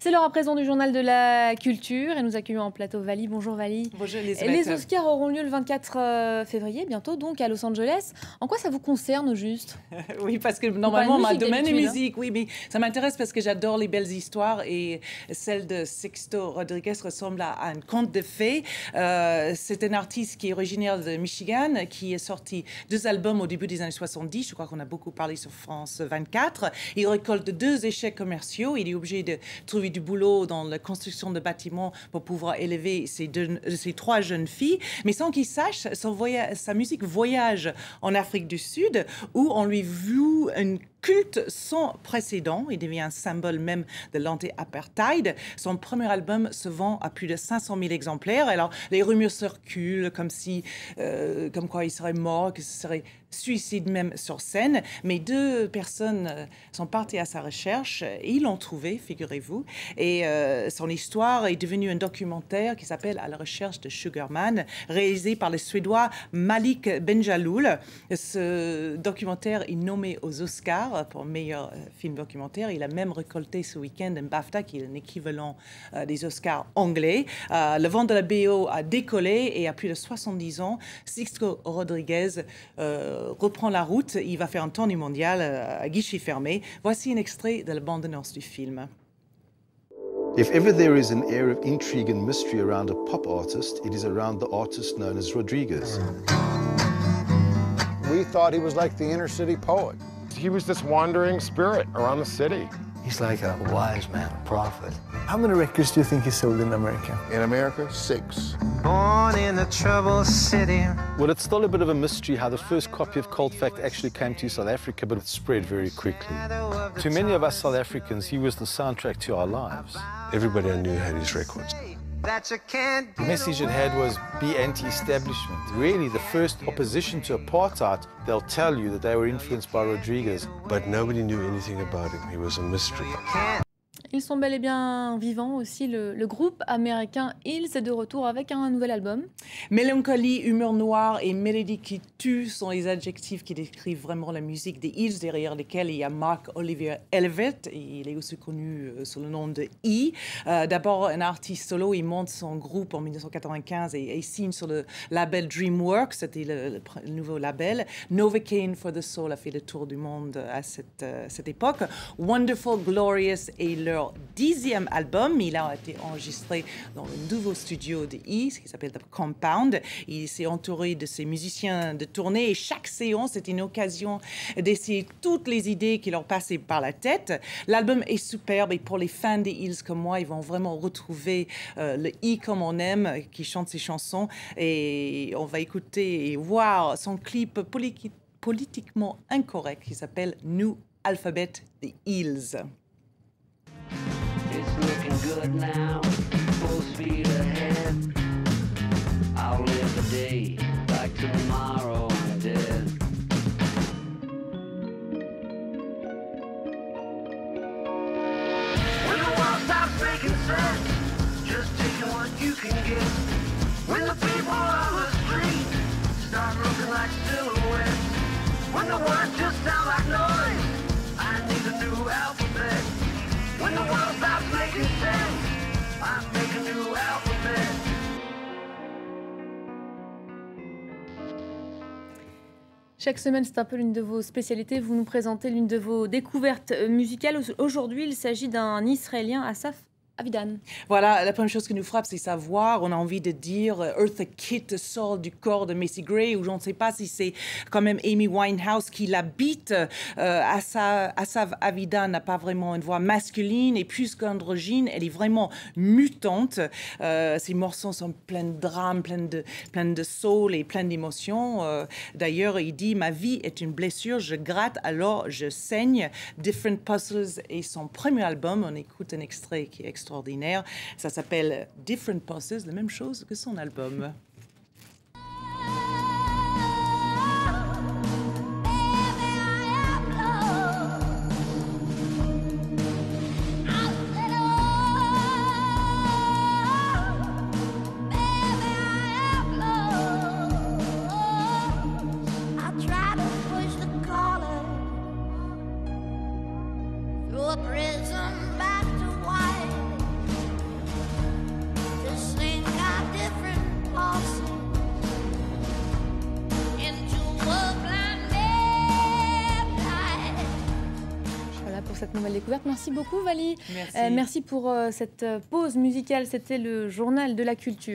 C'est l'heure à présent du journal de la culture et nous accueillons en plateau Vali. Bonjour Vali. Bonjour Elisabeth. Les Oscars auront lieu le 24 février, bientôt donc à Los Angeles. En quoi ça vous concerne au juste? Oui, parce que normalement ma domaine est musique. Hein. Oui, mais ça m'intéresse parce que j'adore les belles histoires et celle de Sixto Rodriguez ressemble à un conte de fées. C'est un artiste qui est originaire de Michigan, qui a sorti 2 albums au début des années 70. Je crois qu'on a beaucoup parlé sur France 24. Il récolte 2 échecs commerciaux. Il est obligé de trouver du boulot dans la construction de bâtiments pour pouvoir élever ces 3 jeunes filles. Mais sans qu'il sache, sa musique voyage en Afrique du Sud, où on lui voue une culte sans précédent. Il devient un symbole même de l'anti-apartheid. Son premier album se vend à plus de 500 000 exemplaires. Alors, les rumeurs circulent comme quoi il serait mort, que ce serait suicide même sur scène. Mais 2 personnes sont parties à sa recherche et ils l'ont trouvé, figurez-vous. Et son histoire est devenue un documentaire qui s'appelle « À la recherche de Sugarman », réalisé par le Suédois Malik Bendjalloul. Ce documentaire est nommé aux Oscars pour meilleur film documentaire. Il a même récolté ce week-end un BAFTA, qui est un équivalent des Oscars anglais. Le vent de la BO a décollé et à plus de 70 ans, Sixto Rodriguez reprend la route. Il va faire un tournée mondiale à guichet fermé. Voici un extrait de la bande-annonce du film. If ever there is an air of intrigue and mystery around a pop artist, it is around the artist known as Rodriguez. We thought he was like the inner city poet. He was this wandering spirit around the city. He's like a wise man, a prophet. How many records do you think he sold in America? In America, 6. Born in a troubled city. Well, it's still a bit of a mystery how the first copy of Cold Fact actually came to South Africa, but it spread very quickly. To many of us South Africans, he was the soundtrack to our lives. Everybody I knew had his records. The message it had was be anti-establishment. Really, the first opposition to apartheid, they'll tell you that they were influenced by Rodriguez. But nobody knew anything about him. He was a mystery. Ils sont bel et bien vivants aussi. Le groupe américain Hills est de retour avec un nouvel album. Mélancolie, humour noire et mélodie qui tue sont les adjectifs qui décrivent vraiment la musique des Hills, derrière lesquels il y a Mark Oliver Elvet. Il est aussi connu sous le nom de E. D'abord, un artiste solo, il monte son groupe en 1995 et signe sur le label DreamWorks. C'était le nouveau label. Novocaine for the Soul a fait le tour du monde à cette époque. Wonderful, Glorious et leur 10e album. Il a été enregistré dans le nouveau studio de E, qui s'appelle The Compound. Il s'est entouré de ses musiciens de tournée et chaque séance est une occasion d'essayer toutes les idées qui leur passaient par la tête. L'album est superbe et pour les fans des Hills comme moi, ils vont vraiment retrouver le E comme on aime, qui chante ses chansons, et on va écouter et voir son clip politiquement incorrect qui s'appelle New Alphabet des Hills. It's looking good now, full speed ahead. I'll live a day like tomorrow I'm dead. When the world stops making sense, just taking what you can get. When the people on the street start looking like silhouettes. When the words just sound like noise, I need a new alphabet. When the world stops making sense, I make a new alphabet. Chaque semaine, c'est un peu l'une de vos spécialités. Vous nous présentez l'une de vos découvertes musicales. Aujourd'hui, il s'agit d'un Israélien, Asaf Avidan. Voilà, la première chose qui nous frappe, c'est sa voix. On a envie de dire Eartha Kitt sort du corps de Macy Gray, ou je ne sais pas si c'est quand même Amy Winehouse qui l'habite. Asaf Avidan n'a pas vraiment une voix masculine et plus qu'androgyne, elle est vraiment mutante. Ses morceaux sont pleins de drames, pleins de soul et pleins d'émotions. D'ailleurs, il dit « Ma vie est une blessure, je gratte, alors je saigne ». Different Puzzles est son premier album. On écoute un extrait qui est extraordinaire. Ça s'appelle Different Puzzles, la même chose que son album. Prison back to white. nouvelle découverte. Merci beaucoup, Vali. Merci. Merci pour cette pause musicale. C'était le journal de la culture.